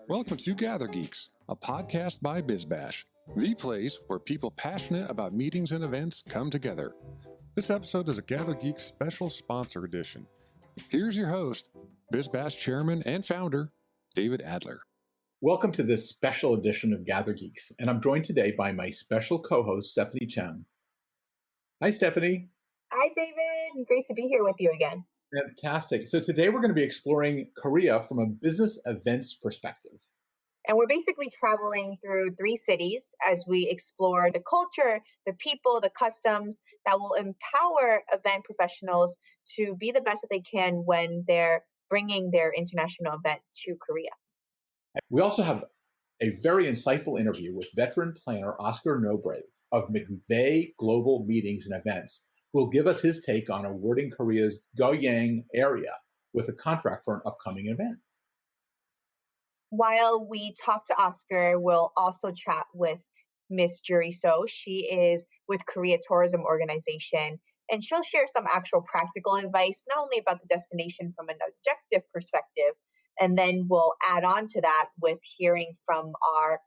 Welcome to Gather Geeks, a podcast by BizBash, the place where people passionate about meetings and events come together. This episode is a Gather Geeks special sponsor edition. Here's your host, BizBash chairman and founder, David Adler. Welcome to this special edition of Gather Geeks, and I'm joined today by my special co-host, Stephanie Cheung. Hi, Stephanie. Hi, David. Great to be here with you again. Fantastic. So today we're going to be exploring Korea from a business events perspective. And we're basically traveling through 3 cities as we explore the culture, the people, the customs that will empower event professionals to be the best that they can when they're bringing their international event to Korea. We also have a very insightful interview with veteran planner Oscar Nobre of McVeigh Global Meetings and Events, who will give us his take on awarding Korea's Goyang area with a contract for an upcoming event. While we talk to Oscar, we'll also chat with Miss Juri. She is with Korea Tourism Organization, and she'll share some actual practical advice, not only about the destination from an objective perspective, and then we'll add on to that with hearing from our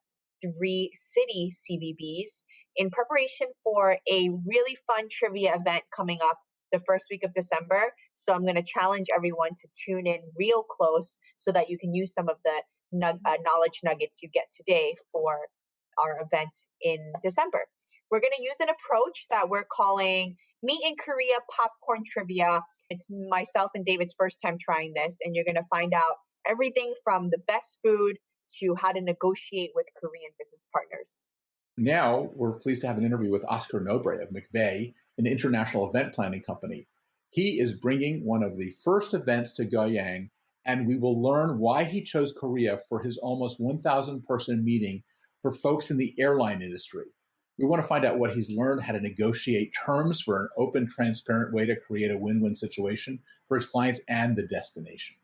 3 city CVBs in preparation for a really fun trivia event coming up the first week of December. So I'm going to challenge everyone to tune in real close so that you can use some of the knowledge nuggets you get today for our event in December. We're going to use an approach that we're calling Meet in Korea Popcorn Trivia. It's myself and David's first time trying this, and you're going to find out everything from the best food to how to negotiate with Korean business partners. Now, we're pleased to have an interview with Oscar Nobre of McVeigh, an international event planning company. He is bringing one of the first events to Goyang, and we will learn why he chose Korea for his almost 1,000-person meeting for folks in the airline industry. We want to find out what he's learned, how to negotiate terms for an open, transparent way to create a win-win situation for his clients and the destination.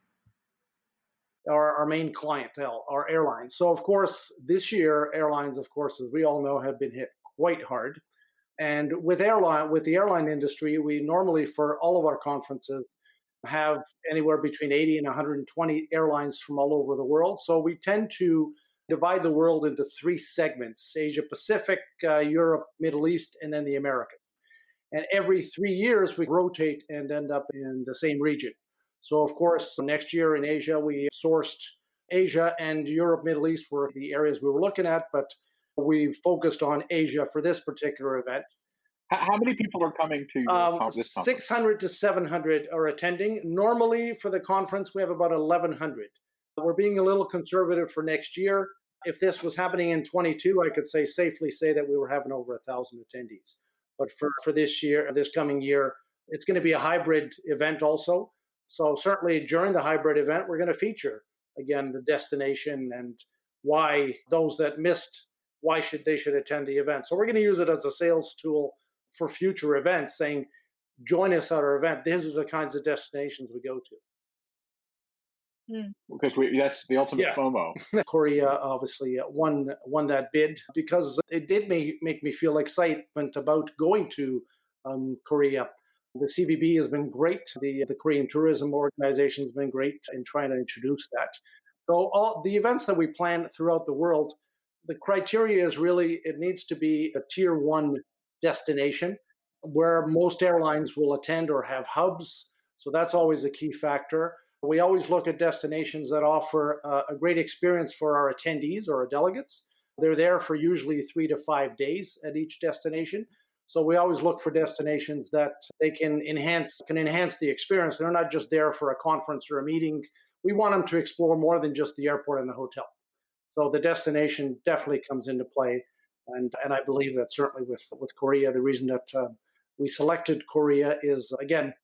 Our main clientele, our airlines. So, of course, this year, airlines, of course, as we all know, have been hit quite hard. And with the airline industry, we normally, for all of our conferences, have anywhere between 80 and 120 airlines from all over the world. So we tend to divide the world into 3 segments: Asia Pacific, Europe, Middle East, and then the Americas. And every 3 years, we rotate and end up in the same region. So, of course, next year in Asia, we sourced Asia and Europe, Middle East were the areas we were looking at, but we focused on Asia for this particular event. How many people are coming to this conference? 600 to 700 are attending. Normally, for the conference, we have about 1,100. We're being a little conservative for next year. If this was happening in 22, I could safely say that we were having over 1,000 attendees. But for this year, this coming year, it's going to be a hybrid event also. So certainly during the hybrid event, we're going to feature, again, the destination and why those that missed, they should attend the event. So we're going to use it as a sales tool for future events, saying, join us at our event. These are the kinds of destinations we go to. Because that's the ultimate FOMO. Korea obviously won that bid because it did make me feel excitement about going to Korea. The CVB has been great. The Korean Tourism Organization has been great in trying to introduce that. So all the events that we plan throughout the world, the criteria is really it needs to be a tier 1 destination where most airlines will attend or have hubs. So that's always a key factor. We always look at destinations that offer a great experience for our attendees or our delegates. They're there for usually 3 to 5 days at each destination. So we always look for destinations that they can enhance the experience. They're not just there for a conference or a meeting. We want them to explore more than just the airport and the hotel. So the destination definitely comes into play. And I believe that certainly with Korea, the reason that we selected Korea is, again,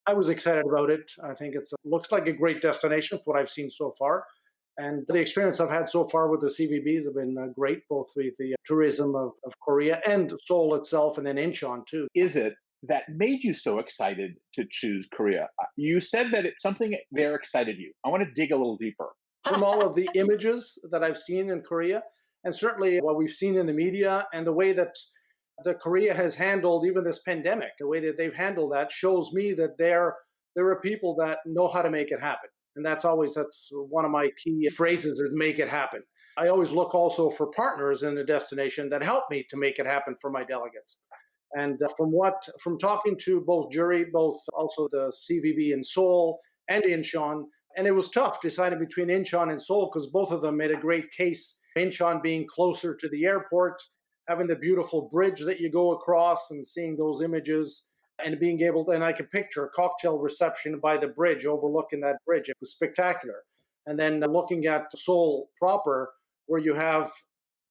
I was excited about it. I think it looks like a great destination for what I've seen so far. And the experience I've had so far with the CVBs have been great, both with the tourism of Korea and Seoul itself, and then Incheon too. Is it that made you so excited to choose Korea? You said that it's something there excited you. I want to dig a little deeper. From all of the images that I've seen in Korea, and certainly what we've seen in the media, and the way that Korea has handled even this pandemic, the way that they've handled that shows me that there are people that know how to make it happen. And that's one of my key phrases is make it happen. I always look also for partners in the destination that help me to make it happen for my delegates. And from talking to both Juri, both also the CVB in Seoul and Incheon, and it was tough deciding between Incheon and Seoul because both of them made a great case. Incheon being closer to the airport, having the beautiful bridge that you go across and seeing those images and being able to, and I could picture a cocktail reception by the bridge overlooking that bridge. It was spectacular. And then looking at Seoul proper, where you have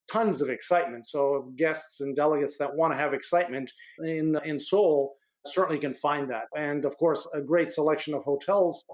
tons of excitement. So guests and delegates that want to have excitement in Seoul certainly can find that. And of course, a great selection of hotels.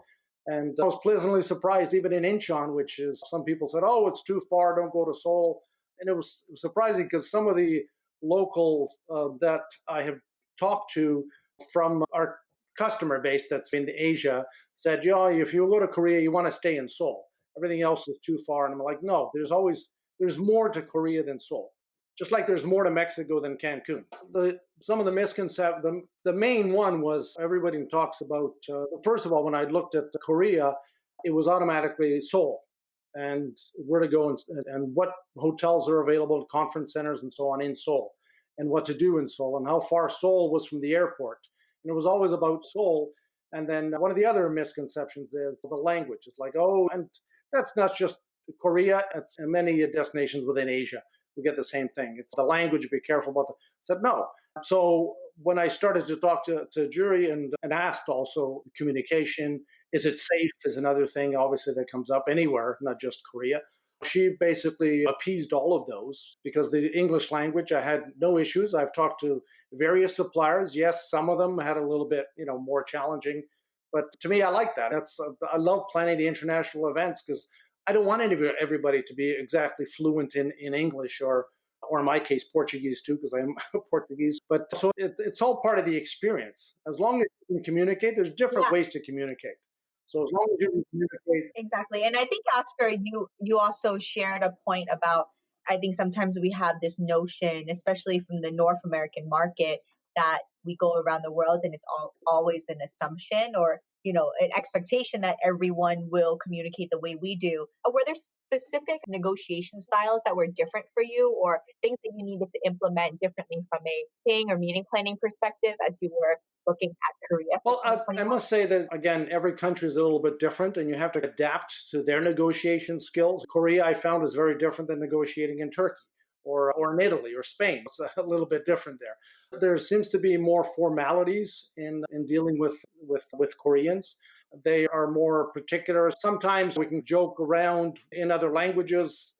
And I was pleasantly surprised, even in Incheon, which is some people said, oh, it's too far, don't go to Seoul. And it was surprising because some of the locals that I have talked to from our customer base that's in Asia said, yeah, if you go to Korea, you want to stay in Seoul. Everything else is too far. And I'm like, no, there's more to Korea than Seoul. Just like there's more to Mexico than Cancun. Some of the misconceptions, the main one was everybody talks about, first of all, when I looked at Korea, it was automatically Seoul and where to go and what hotels are available, conference centers and so on in Seoul, and what to do in Seoul and how far Seoul was from the airport. And it was always about Seoul. And then one of the other misconceptions is the language. It's like, oh, and that's not just Korea, it's in many destinations within Asia. We get the same thing. It's the language, be careful about that. I said, no. So when I started to talk to Juri and asked also communication, is it safe is another thing, obviously, that comes up anywhere, not just Korea. She basically appeased all of those because the English language, I had no issues. I've talked to various suppliers. Yes, some of them had a little bit, more challenging. But to me, I like that. I love planning the international events because I don't want everybody to be exactly fluent in English or in my case, Portuguese too, because I'm Portuguese. But so it's all part of the experience. As long as you can communicate, there's different ways to communicate. So as long as you can communicate. Exactly. And I think, Oscar, you also shared a point about, I think sometimes we have this notion, especially from the North American market, that we go around the world and it's always an assumption or, an expectation that everyone will communicate the way we do. Were there specific negotiation styles that were different for you or things that you needed to implement differently from a thing or meeting planning perspective as you were looking at Korea? Well, I must say that, again, every country is a little bit different and you have to adapt to their negotiation skills. Korea, I found, is very different than negotiating in Turkey or in Italy or Spain. It's a little bit different there. There seems to be more formalities in dealing with Koreans. They are more particular. Sometimes we can joke around in other languages.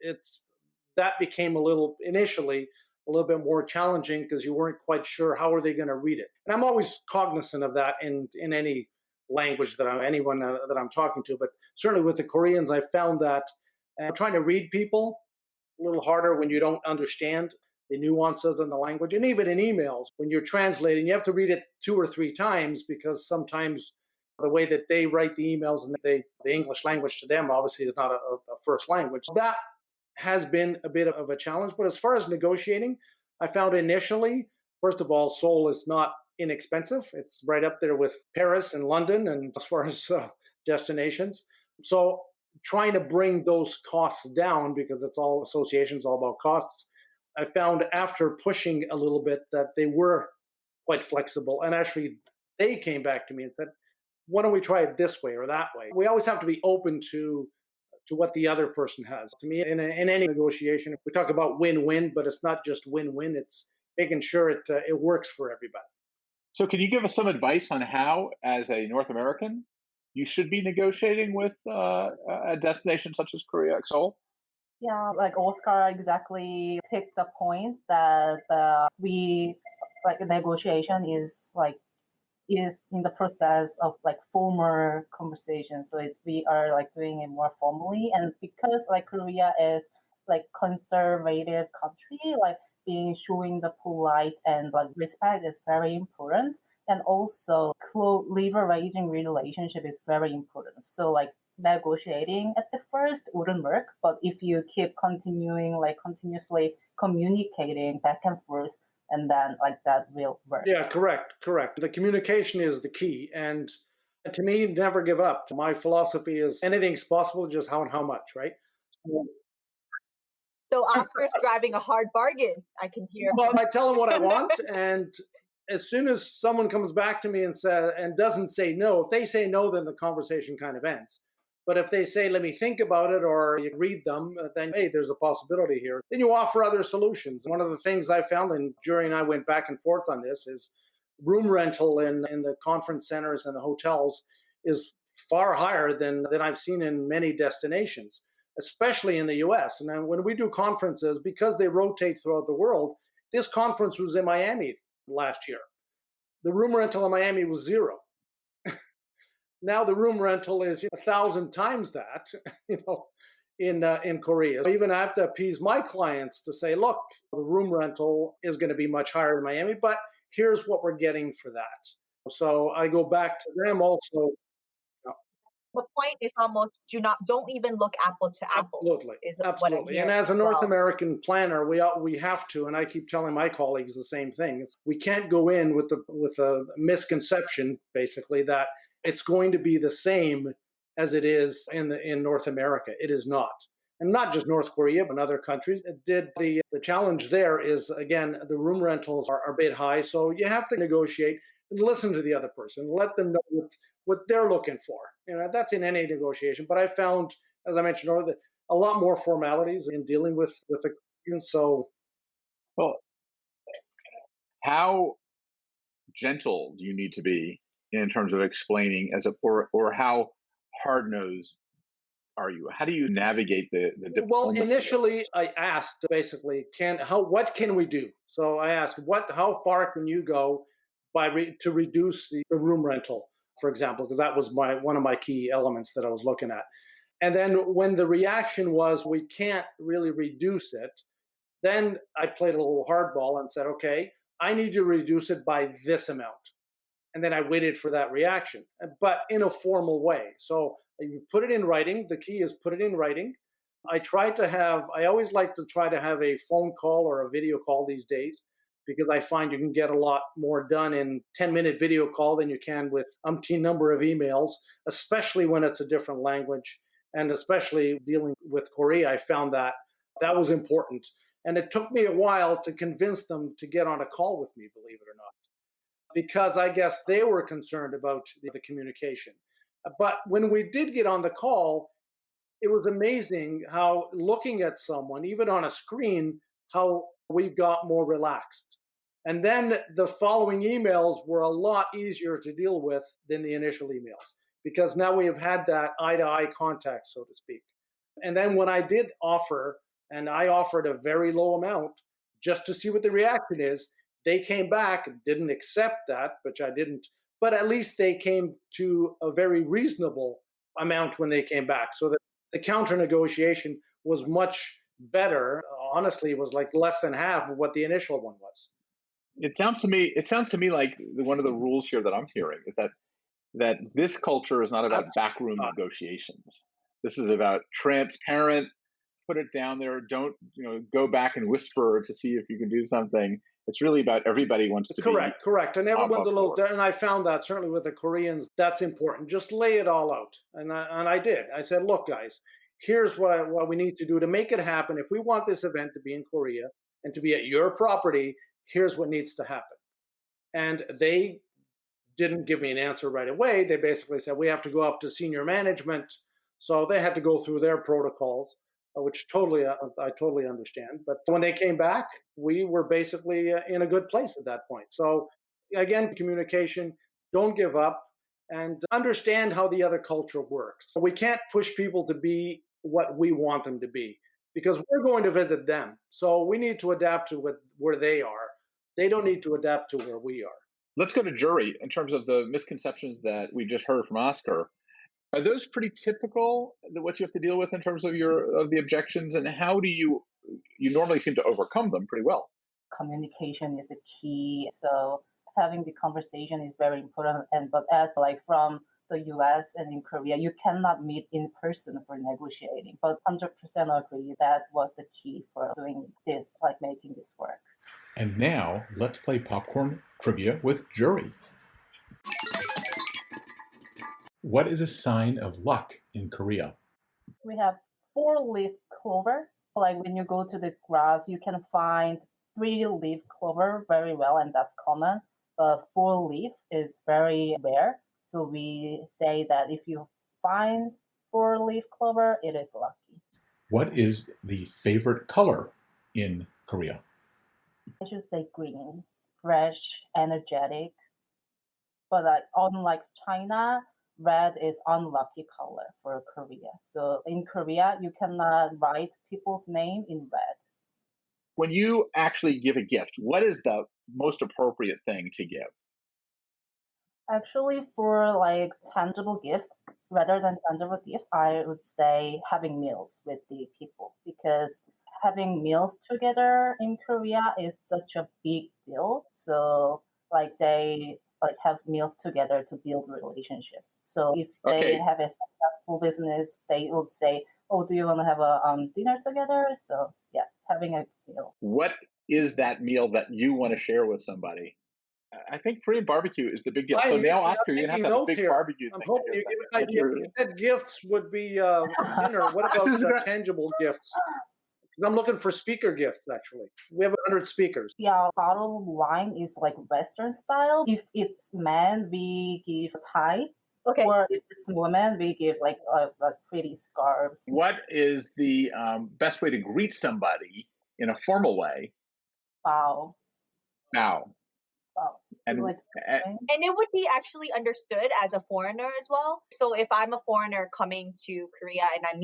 That became initially a little bit more challenging because you weren't quite sure how are they going to read it. And I'm always cognizant of that in any language that anyone that I'm talking to. But certainly with the Koreans, I found that trying to read people a little harder when you don't understand the nuances in the language. And even in emails, when you're translating, you have to read it 2 or 3 times because sometimes the way that they write the emails and the English language to them obviously is not a first language. That has been a bit of a challenge. But as far as negotiating, I found initially, first of all, Seoul is not inexpensive. It's right up there with Paris and London and as far as destinations. So trying to bring those costs down because it's all associations, all about costs. I found after pushing a little bit that they were quite flexible. And actually, they came back to me and said, why don't we try it this way or that way? We always have to be open to what the other person has. To me, in any negotiation, we talk about win-win, but it's not just win-win. It's making sure it works for everybody. So can you give us some advice on how, as a North American, you should be negotiating with a destination such as Korea, Seoul? Yeah, like Oscar exactly picked the point that negotiation is in the process of formal conversation. So we are doing it more formally, and because Korea is conservative country, being showing the polite and respect is very important, and also leveraging relationship is very important. So negotiating at the first wouldn't work, but if you keep continuously communicating back and forth, and then that will work. Yeah, correct. The communication is the key. And To me, never give up. My philosophy is anything's possible, just how much, right? So Oscar's driving a hard bargain, I can hear. Well, I tell them what I want, and as soon as someone comes back to me and doesn't say no, if they say no, then the conversation kind of ends. But if they say, let me think about it, or you read them, then, hey, there's a possibility here. Then you offer other solutions. One of the things I found, and Juri and I went back and forth on this, is room rental in the conference centers and the hotels is far higher than I've seen in many destinations, especially in the US. And then when we do conferences, because they rotate throughout the world, this conference was in Miami last year. The room rental in Miami was zero. Now the room rental is 1,000 times that, in Korea. So even I have to appease my clients to say, look, the room rental is going to be much higher in Miami, but here's what we're getting for that. So I go back to them also. The point is almost don't even look apple to apple. Absolutely, is absolutely. What I'm and as a North American planner, we have to, and I keep telling my colleagues the same thing. We can't go in with a misconception, basically, that it's going to be the same as it is in North America. It is not. And not just North Korea, but other countries. The challenge there is, again, the room rentals are a bit high, so you have to negotiate and listen to the other person, let them know what they're looking for. That's in any negotiation. But I found, as I mentioned earlier, a lot more formalities in dealing with the Koreans. So, well, how gentle do you need to be in terms of explaining or how hard-nosed are you? How do you navigate the diplomacy? Well, initially I asked basically, what can we do? So I asked, how far can you go to reduce the room rental, for example, because that was one of my key elements that I was looking at. And then when the reaction was, we can't really reduce it, then I played a little hardball and said, okay, I need you to reduce it by this amount. And then I waited for that reaction, but in a formal way. So you put it in writing. The key is put it in writing. I always like to try to have a phone call or a video call these days, because I find you can get a lot more done in 10-minute video call than you can with umpteen number of emails, especially when it's a different language. And especially dealing with Korea, I found that was important. And it took me a while to convince them to get on a call with me, believe it or not, because I guess they were concerned about the communication. But when we did get on the call, it was amazing how, looking at someone, even on a screen, how we got more relaxed. And then the following emails were a lot easier to deal with than the initial emails, because now we have had that eye-to-eye contact, so to speak. And then when I did offer, and I offered a very low amount just to see what the reaction is, they came back and didn't accept that, which I didn't, but at least they came to a very reasonable amount when they came back. So that the counter negotiation was much better. Honestly, it was like less than half of what the initial one was. It sounds to me like one of the rules here that I'm hearing is that this culture is not about backroom negotiations. This is about transparent, put it down there, don't go back and whisper to see if you can do something. It's really about everybody wants to correct. And everyone's a little, and I found that certainly with the Koreans, that's important. Just lay it all out. And I did. I said, look, guys, here's what we need to do to make it happen. If we want this event to be in Korea and to be at your property, here's what needs to happen. And they didn't give me an answer right away. They basically said, we have to go up to senior management. So they had to go through their protocols, which I totally understand. But when they came back, we were basically in a good place at that point. So again, communication, don't give up, and understand how the other culture works. We can't push people to be what we want them to be, because we're going to visit them. So we need to adapt to where they are. They don't need to adapt to where we are. Let's go to Juri in terms of the misconceptions that we just heard from Oscar. Are those pretty typical, what you have to deal with in terms of the objections, and how do you normally seem to overcome them pretty well? Communication is the key. So having the conversation is very important. But as from the US and in Korea, you cannot meet in person for negotiating. But 100% agree that was the key for doing this, making this work. And now let's play popcorn trivia with Juri. What is a sign of luck in Korea? We have 4-leaf clover. Like when you go to the grass, you can find 3-leaf clover very well, and that's common. But 4-leaf is very rare. So we say that if you find 4-leaf clover, it is lucky. What is the favorite color in Korea? I should say green, fresh, energetic. But unlike China, red is unlucky color for Korea. So in Korea, you cannot write people's name in red. When you actually give a gift, what is the most appropriate thing to give? Actually, for like tangible gift, rather than tangible gift, I would say having meals with the people, because having meals together in Korea is such a big deal. So like they like have meals together to build relationship. So if they Okay. have a successful business, they would say, "Oh, do you want to have a dinner together?" So yeah, having a meal. What is that meal that you want to share with somebody? I think Korean barbecue is the big deal. So now, Oscar, you're going to have a big barbecue I'm thing. hoping you give an idea. You said gifts would be dinner. What about tangible gifts? Because I'm looking for speaker gifts, actually. We have 100 speakers. Yeah, bottled wine is like Western style. If it's men, we give tie. Okay. Or if it's women, we give like pretty scarves. What is the best way to greet somebody in a formal way? Bow. Bow. Bow. And And it would be actually understood as a foreigner as well. So if I'm a foreigner coming to Korea and I'm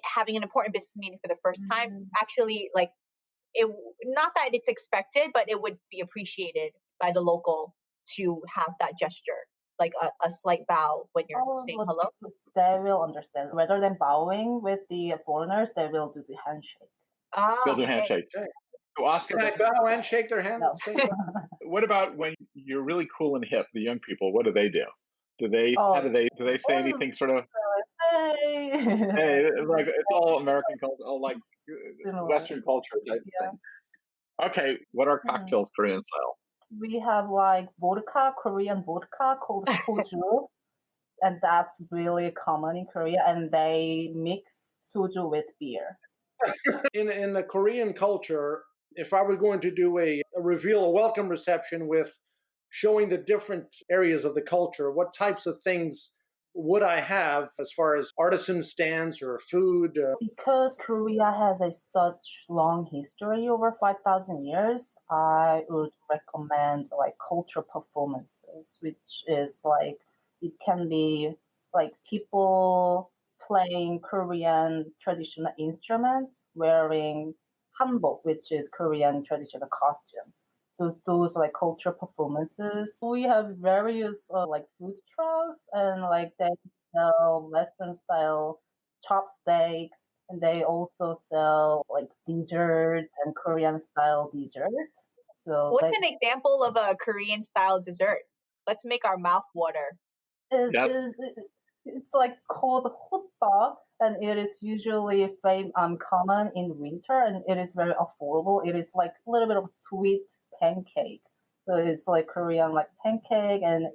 having an important business meeting for the first time, actually, like, it, not that it's expected, but it would be appreciated by the local to have that gesture, like a slight bow when you're saying hello. They will understand. Rather than bowing with the foreigners, they will do the handshake. They'll do handshake. Okay. So Oscar, can I bow and shake their hand? No. What about when you're really cool and hip? The young people, what do they do? Do they say anything sort of? Hey, hey, like it's all American culture, all like Western culture type thing. Okay, what are cocktails Korean style? We have like vodka, Korean vodka called soju, and that's really common in Korea. And they mix soju with beer. In the Korean culture, if I were going to do a welcome reception with showing the different areas of the culture, what types of things would I have as far as artisan stands or food? Because Korea has such long history, over 5,000 years, I would recommend like cultural performances, which is like, it can be like people playing Korean traditional instruments, wearing hanbok, which is Korean traditional costume. So those like cultural performances. We have various like food trucks, and like they sell Western style chopsticks, and they also sell like desserts and Korean style desserts. So what's an example of a Korean style dessert? Let's make our mouth water. It's like called hot dog, and it is usually common in winter, and it is very affordable. It is like a little bit of sweet pancake. So it's like Korean like pancake, and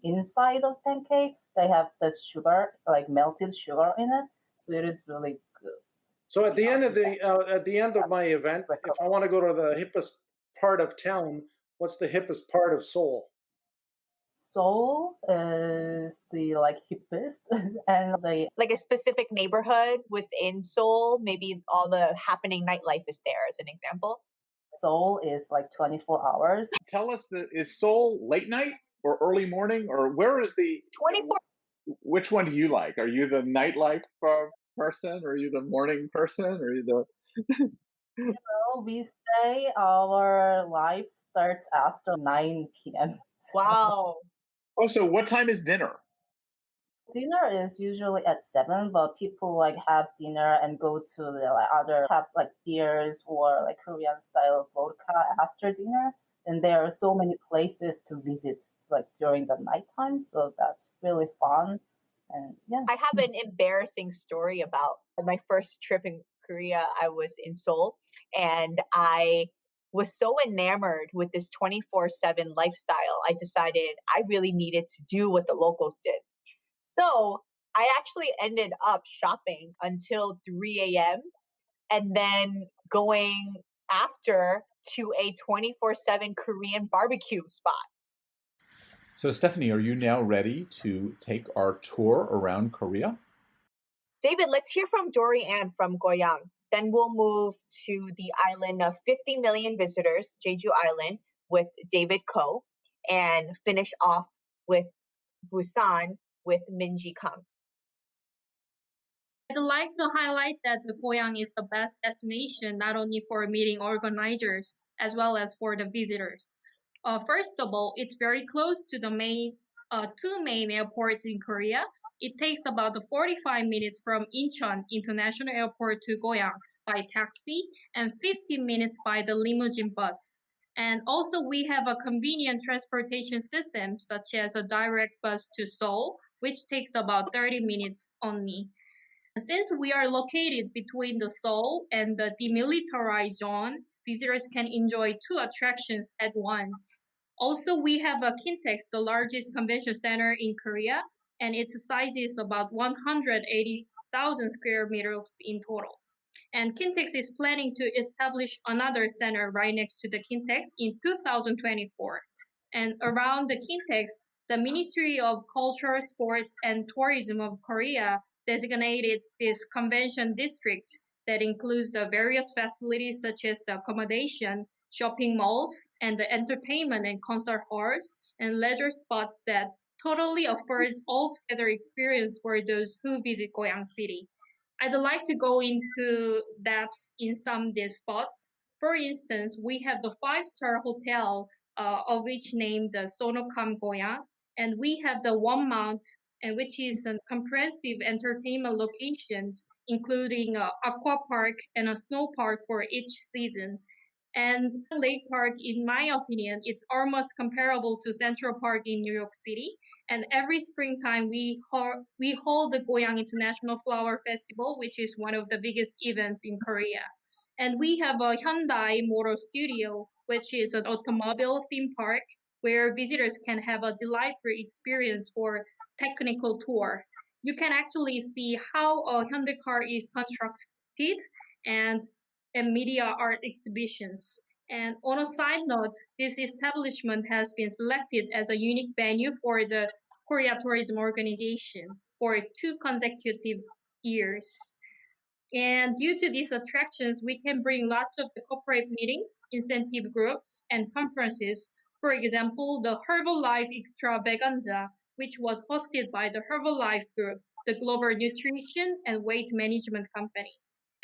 inside of pancake they have the sugar, like melted sugar in it. So it is really good. So at the end of my event, if I want to go to the hippest part of town, what's the hippest part of Seoul? Seoul is the like hippest, and like a specific neighborhood within Seoul. Maybe all the happening nightlife is there, as an example. Seoul is like 24 hours. Tell us, is Seoul late night or early morning, or where is the 24? Which one do you like? Are you the nightlife person, or are you the morning person, or are you the? We say our life starts after 9 p.m. Wow. Oh, so what time is dinner? Dinner is usually at 7, but people like have dinner and go to the have like beers or like Korean style vodka after dinner. And there are so many places to visit like during the nighttime, so that's really fun. And yeah, I have an embarrassing story about my first trip in Korea. I was in Seoul, and I was so enamored with this 24/7 lifestyle. I decided I really needed to do what the locals did. So I actually ended up shopping until 3 a.m. and then going after to a 24/7 Korean barbecue spot. So, Stephanie, are you now ready to take our tour around Korea? David, let's hear from Dory Ann from Goyang. Then we'll move to the island of 50 million visitors, Jeju Island, with David Ko, and finish off with Busan with Minji Kang. I'd like to highlight that the Goyang is the best destination not only for meeting organizers as well as for the visitors. First of all, it's very close to the two main airports in Korea. It takes about 45 minutes from Incheon International Airport to Goyang by taxi and 15 minutes by the limousine bus. And also we have a convenient transportation system such as a direct bus to Seoul, which takes about 30 minutes only. Since we are located between the Seoul and the demilitarized zone, visitors can enjoy two attractions at once. Also, we have a Kintex, the largest convention center in Korea, and its size is about 180,000 square meters in total. And Kintex is planning to establish another center right next to the Kintex in 2024. And around the Kintex, the Ministry of Culture, Sports, and Tourism of Korea designated this convention district that includes the various facilities such as the accommodation, shopping malls, and the entertainment and concert halls and leisure spots that totally offers all-together experience for those who visit Goyang City. I'd like to go into depths in some of these spots. For instance, we have the five-star hotel, of which named the Sonokam Goyang, and we have the One Mount, and which is a comprehensive entertainment location, including an aqua park and a snow park for each season. And Lake Park, in my opinion, it's almost comparable to Central Park in New York City. And every springtime, we hold the Goyang International Flower Festival, which is one of the biggest events in Korea. And we have a Hyundai Motor Studio, which is an automobile theme park where visitors can have a delightful experience for technical tour. You can actually see how a Hyundai car is constructed and media art exhibitions. And on a side note, this establishment has been selected as a unique venue for the Korea Tourism Organization for 2 consecutive years. And due to these attractions, we can bring lots of the corporate meetings, incentive groups, and conferences. For example, the Herbalife Extravaganza, which was hosted by the Herbalife Group, the global nutrition and weight management company.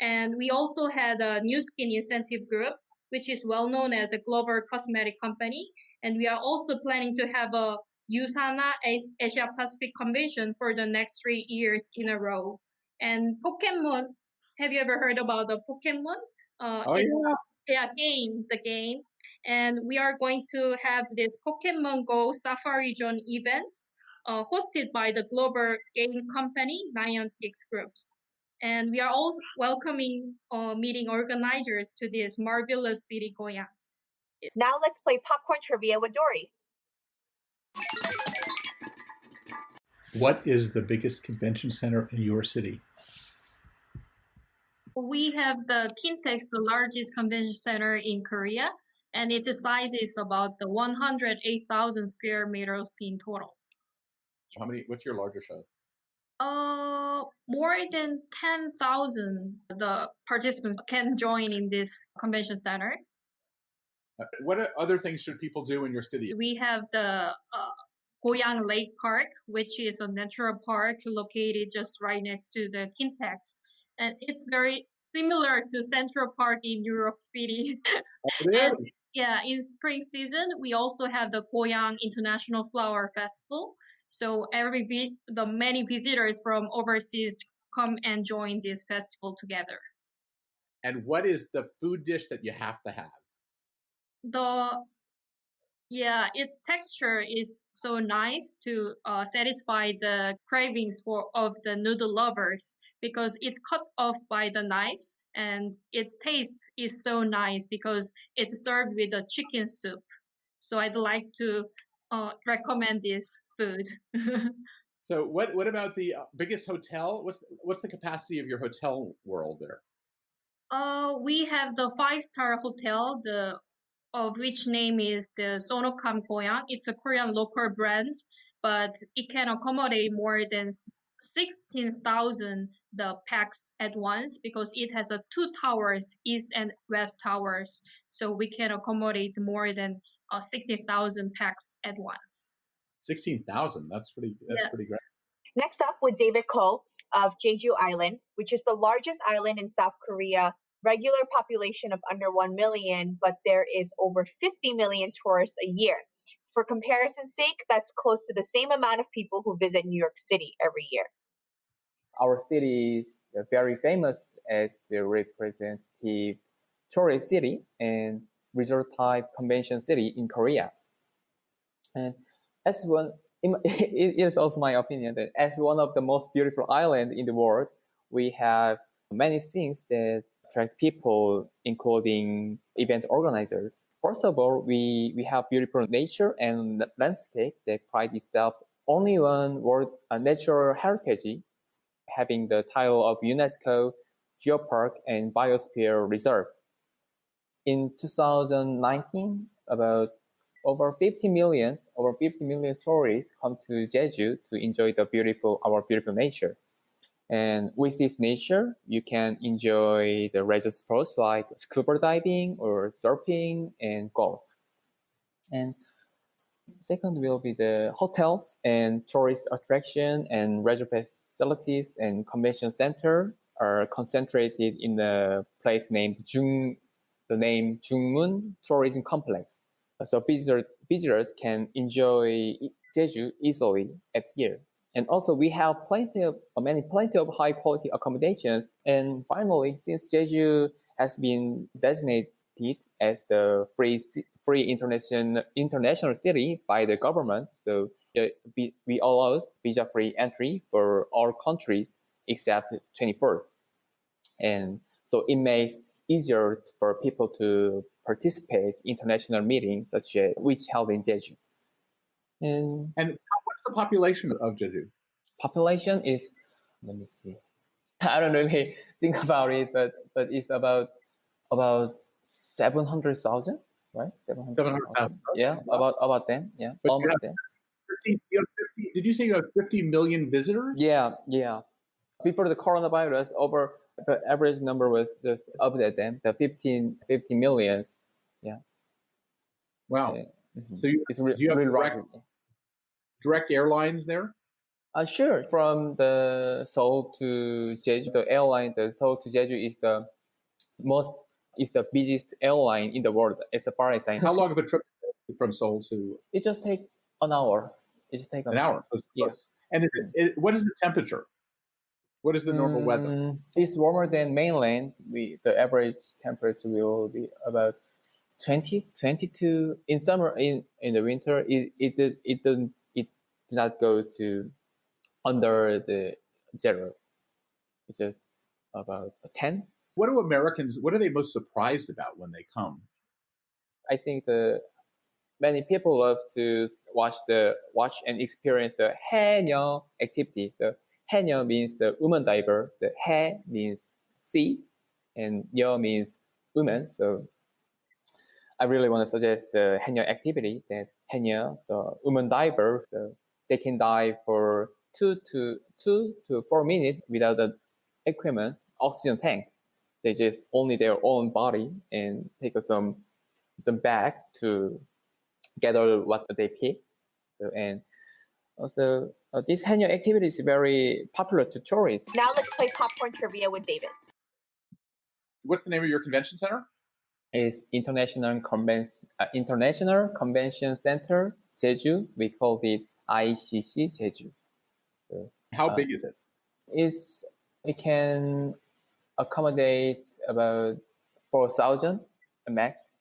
And we also had a New Skin Incentive Group, which is well known as a global cosmetic company. And we are also planning to have a USANA Asia Pacific Convention for the next 3 years in a row. And Pokemon, have you ever heard about the Pokemon? Oh, yeah. Yeah, the game. And we are going to have this Pokemon Go Safari Zone events hosted by the global game company Niantic Groups. And we are also welcoming meeting organizers to this marvelous city, Goyang. Now let's play popcorn trivia with Dory. What is the biggest convention center in your city? We have the Kintex, the largest convention center in Korea, and its size is about the 108,000 square meters in total. What's your largest show? More than 10,000 the participants can join in this convention center. What other things should people do in your city? We have the Goyang Lake Park, which is a natural park located just right next to the Kintex. And it's very similar to Central Park in New York City. Really? And yeah, in spring season, we also have the Goyang International Flower Festival. So the many visitors from overseas come and join this festival together. And what is the food dish that you have to have? Its texture is so nice to satisfy the cravings of the noodle lovers because it's cut off by the knife, and its taste is so nice because it's served with a chicken soup. So I'd like to recommend this food. So what about the biggest hotel? What's the capacity of your hotel world there? We have the 5-star hotel, the of which name is the Sonokam Goyang. It's a Korean local brand, but it can accommodate more than 16,000 the pax at once because it has a 2 towers, east and west towers. So we can accommodate more than 16,000 pax at once. 16,000. That's pretty great. Next up with David Ko of Jeju Island, which is the largest island in South Korea, regular population of under 1 million, but there is over 50 million tourists a year. For comparison's sake, that's close to the same amount of people who visit New York City every year. Our city is very famous as the representative tourist city and resort type convention city in Korea. And as one, it is also my opinion that as one of the most beautiful islands in the world, we have many things that attract people, including event organizers. First of all, we have beautiful nature and landscape that pride itself only on world natural heritage, having the title of UNESCO Geopark and Biosphere Reserve. In 2019, about over 50 million tourists come to Jeju to enjoy our beautiful nature. And with this nature, you can enjoy the leisure sports like scuba diving or surfing and golf. And second will be the hotels and tourist attraction and leisure facilities and convention center are concentrated in a place named Jungmun Tourism Complex. So visitors can enjoy Jeju easily at here. And also we have plenty of high quality accommodations. And finally, since Jeju has been designated as the free international city by the government, so we allow visa-free entry for all countries except 21st. And so it makes easier for people to participate in international meetings such as which held in Jeju. And what's the population of Jeju? Population is, let me see. I don't really think about it, but it's about 700,000, right? 700,000. Yeah, about them. Yeah, but almost them. Did you say you have 50 million visitors? Yeah. Before the coronavirus, over the average number was just up at them, the 50 millions. Yeah. Wow. Mm-hmm. So do you have direct airlines there? Sure. From the Seoul to Jeju, the Seoul to Jeju is the busiest airline in the world as far as I know. How long of a trip from Seoul to? It just takes an hour. An hour. Yes. And what is the temperature? What is the normal weather? It's warmer than mainland. The average temperature will be about 20, 22 in summer. In the winter, it does not go to under the 0. It's just about 10. What are they most surprised about when they come? I think many people love to watch and experience the haenyeo activity. The haenyeo means the woman diver. The hae means sea, and yeo means woman. So I really want to suggest the haenyeo activity. That haenyeo, the woman diver, so they can dive for 2 to 4 minutes without the equipment, oxygen tank. They just only their own body and take some bag to gather what they pick. So, and also, this haenyeo activity is very popular to tourists. Now let's play popcorn trivia with David. What's the name of your convention center? It's International Convention Center, Jeju. We call it ICC Jeju. So, how big is it? It can accommodate about 4,000 max.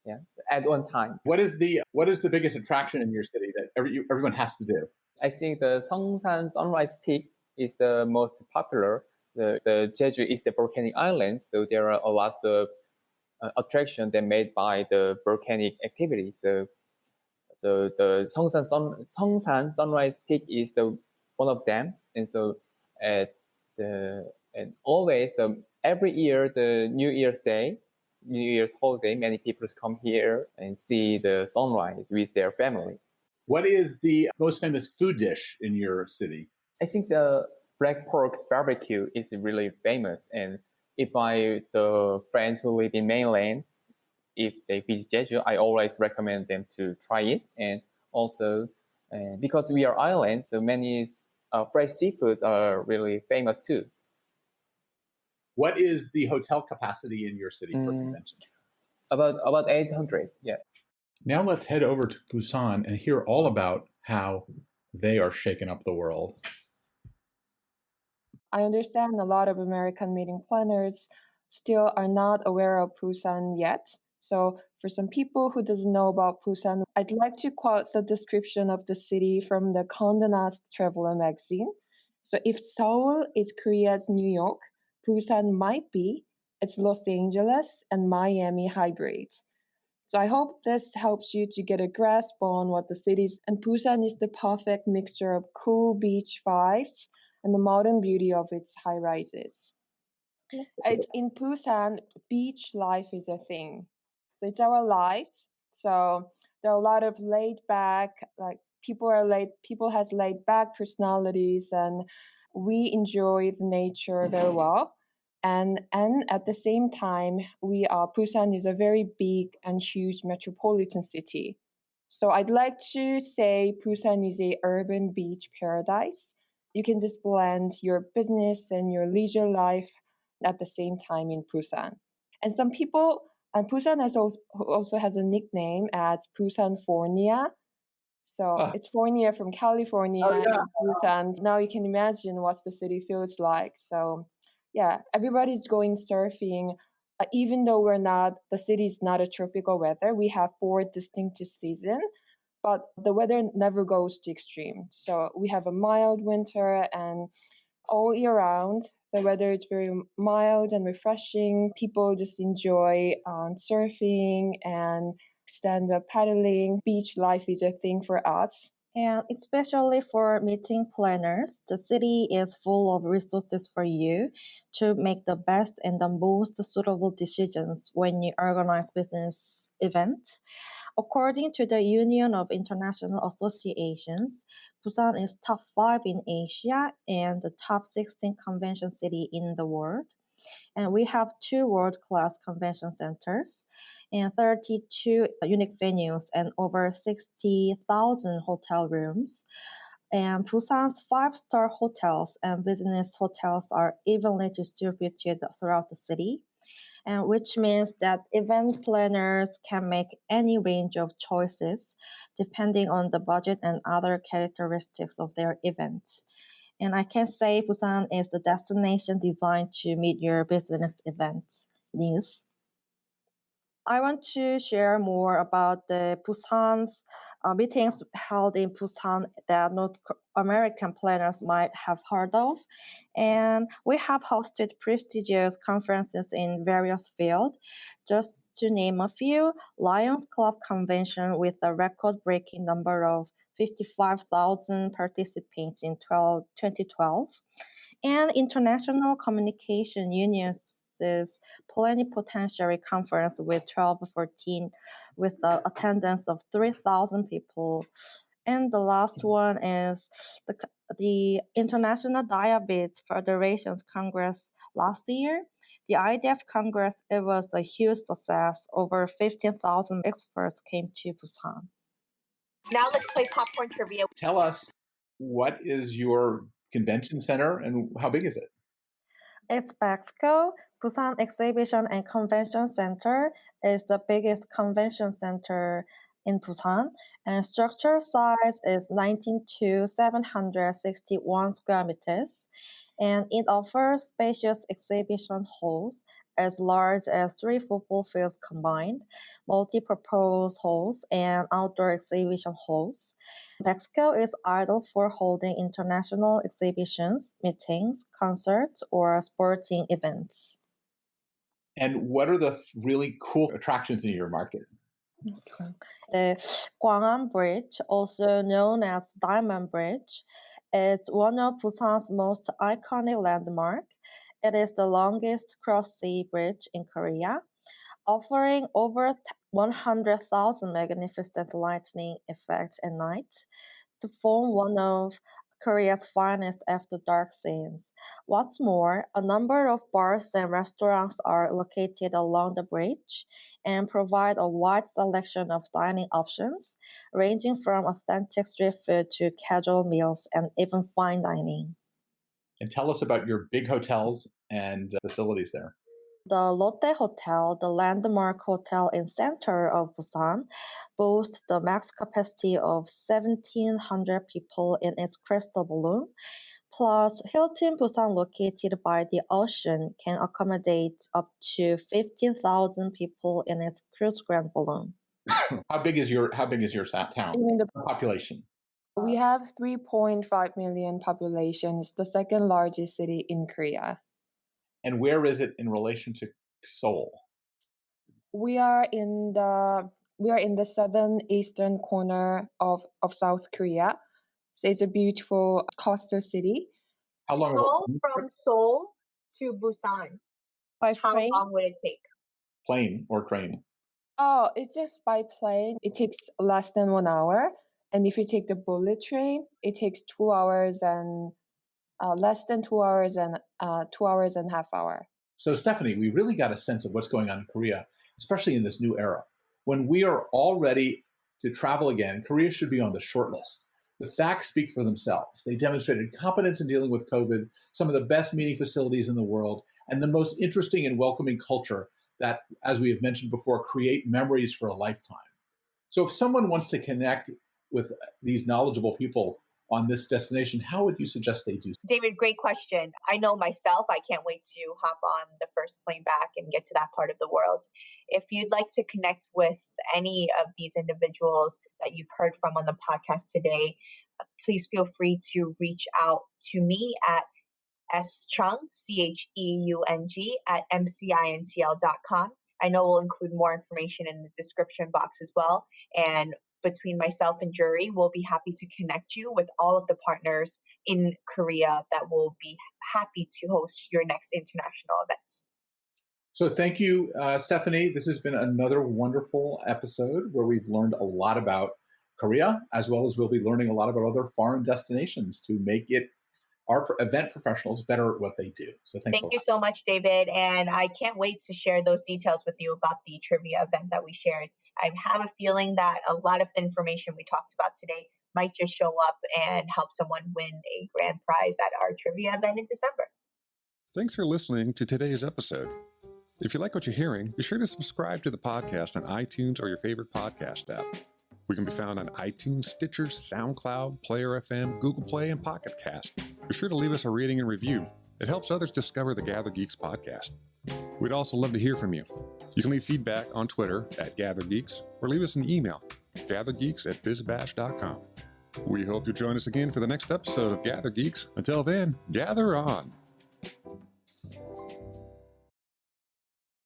Yeah, at one time. What is the biggest attraction in your city that everyone has to do? I think the Seongsan Sunrise Peak is the most popular. The Jeju is the volcanic island, so there are a lot of attractions that made by the volcanic activity. So the Seongsan Sunrise Peak is the one of them. And so at and always every year, the New Year's Day, New Year's holiday, many people come here and see the sunrise with their family. What is the most famous food dish in your city? I think the black pork barbecue is really famous. And if the friends who live in mainland, if they visit Jeju, I always recommend them to try it. And also, because we are island, so many fresh seafoods are really famous too. What is the hotel capacity in your city for convention? About 800, yeah. Now let's head over to Busan and hear all about how they are shaking up the world. I understand a lot of American meeting planners still are not aware of Busan yet. So for some people who doesn't know about Busan, I'd like to quote the description of the city from the Condé Nast Traveler magazine. So if Seoul is Korea's New York, Busan might be its Los Angeles and Miami hybrid. So I hope this helps you to get a grasp on what the city is. And Busan is the perfect mixture of cool beach vibes and the modern beauty of its high rises. It's in Busan, beach life is a thing. So it's our lives. So there are a lot of laid back, like people has laid back personalities, and we enjoy the nature very well. And at the same time, Busan is a very big and huge metropolitan city. So I'd like to say Busan is a urban beach paradise. You can just blend your business and your leisure life at the same time in Busan. And some people, and Busan also has a nickname as Busanfornia. So it's Fornia from California and Busan. Now you can imagine what the city feels like. So yeah, everybody's going surfing. Even though the city is not a tropical weather, we have 4 distinctive seasons, but the weather never goes to extreme. So we have a mild winter, and all year round, the weather is very mild and refreshing. People just enjoy surfing and stand-up paddling. Beach life is a thing for us. And especially for meeting planners, the city is full of resources for you to make the best and the most suitable decisions when you organize business events. According to the Union of International Associations, Busan is top 5 in Asia and the top 16 convention city in the world. And we have 2 world-class convention centers and 32 unique venues and over 60,000 hotel rooms. And Busan's 5-star hotels and business hotels are evenly distributed throughout the city, and which means that event planners can make any range of choices depending on the budget and other characteristics of their event. And I can say Busan is the destination designed to meet your business events needs. I want to share more about the Busan's meetings held in Busan that North American planners might have heard of. And we have hosted prestigious conferences in various fields. Just to name a few, Lions Club Convention with a record-breaking number of 55,000 participants in 2012, and International Communication Union's Plenipotentiary Conference with 1214 with the attendance of 3,000 people. And the last one is the International Diabetes Federation's Congress last year. The IDF Congress, it was a huge success. Over 15,000 experts came to Busan. Now let's play popcorn trivia. Tell us, what is your convention center and how big is it? It's Mexico. Busan Exhibition and Convention Center is the biggest convention center in Busan, and structure size is 19,761 square meters, and it offers spacious exhibition halls as large as 3 football fields combined, multi-purpose halls, and outdoor exhibition halls. Mexico is ideal for holding international exhibitions, meetings, concerts, or sporting events. And what are the really cool attractions in your market? The Goyang Bridge, also known as Diamond Bridge, It's one of Busan's most iconic landmarks. It is the longest cross-sea bridge in Korea, offering over 100,000 magnificent lightning effects at night to form one of Korea's finest after-dark scenes. What's more, a number of bars and restaurants are located along the bridge and provide a wide selection of dining options, ranging from authentic street food to casual meals and even fine dining. And tell us about your big hotels and facilities there. The Lotte Hotel, the landmark hotel in center of Busan, boasts the max capacity of 1,700 people in its crystal balloon. Plus, Hilton Busan, located by the ocean, can accommodate up to 15,000 people in its cruise grand balloon. How big is your town? You mean the Population? We have 3.5 million population. It's the second largest city in Korea. And where is it in relation to Seoul? We are in the southern eastern corner of South Korea. So it's a beautiful coastal city. How long? From Seoul to Busan, By how train? long would it take? Plane or train? Oh, it's just by plane. It takes less than 1 hour. And if you take the bullet train, it takes 2 hours and less than 2 hours and 2 hours and a half hour. So, Stephanie, we really got a sense of what's going on in Korea, especially in this new era. When we are all ready to travel again, Korea should be on the short list. The facts speak for themselves. They demonstrated competence in dealing with COVID, some of the best meeting facilities in the world, and the most interesting and welcoming culture that, as we have mentioned before, create memories for a lifetime. So if someone wants to connect with these knowledgeable people on this destination, how would you suggest they do so? David, great question. I know myself, I can't wait to hop on the first plane back and get to that part of the world. If you'd like to connect with any of these individuals that you've heard from on the podcast today, please feel free to reach out to me at Cheung, Cheung, at mcintl.com. I know we'll include more information in the description box as well. And between myself and Juri, we'll be happy to connect you with all of the partners in Korea that will be happy to host your next international events. So thank you, Stephanie. This has been another wonderful episode where we've learned a lot about Korea, as well as we'll be learning a lot about other foreign destinations to make it our event professionals better at what they do. So thank you so much, David. And I can't wait to share those details with you about the trivia event that we shared. I have a feeling that a lot of the information we talked about today might just show up and help someone win a grand prize at our trivia event in December. Thanks for listening to today's episode. If you like what you're hearing, be sure to subscribe to the podcast on iTunes or your favorite podcast app. We can be found on iTunes, Stitcher, SoundCloud, Player FM, Google Play, and Pocket Cast. Be sure to leave us a rating and review. It helps others discover the Gather Geeks podcast. We'd also love to hear from you. You can leave feedback on Twitter at GatherGeeks or leave us an email, gathergeeks@bizbash.com. We hope you'll join us again for the next episode of Gather Geeks. Until then, gather on.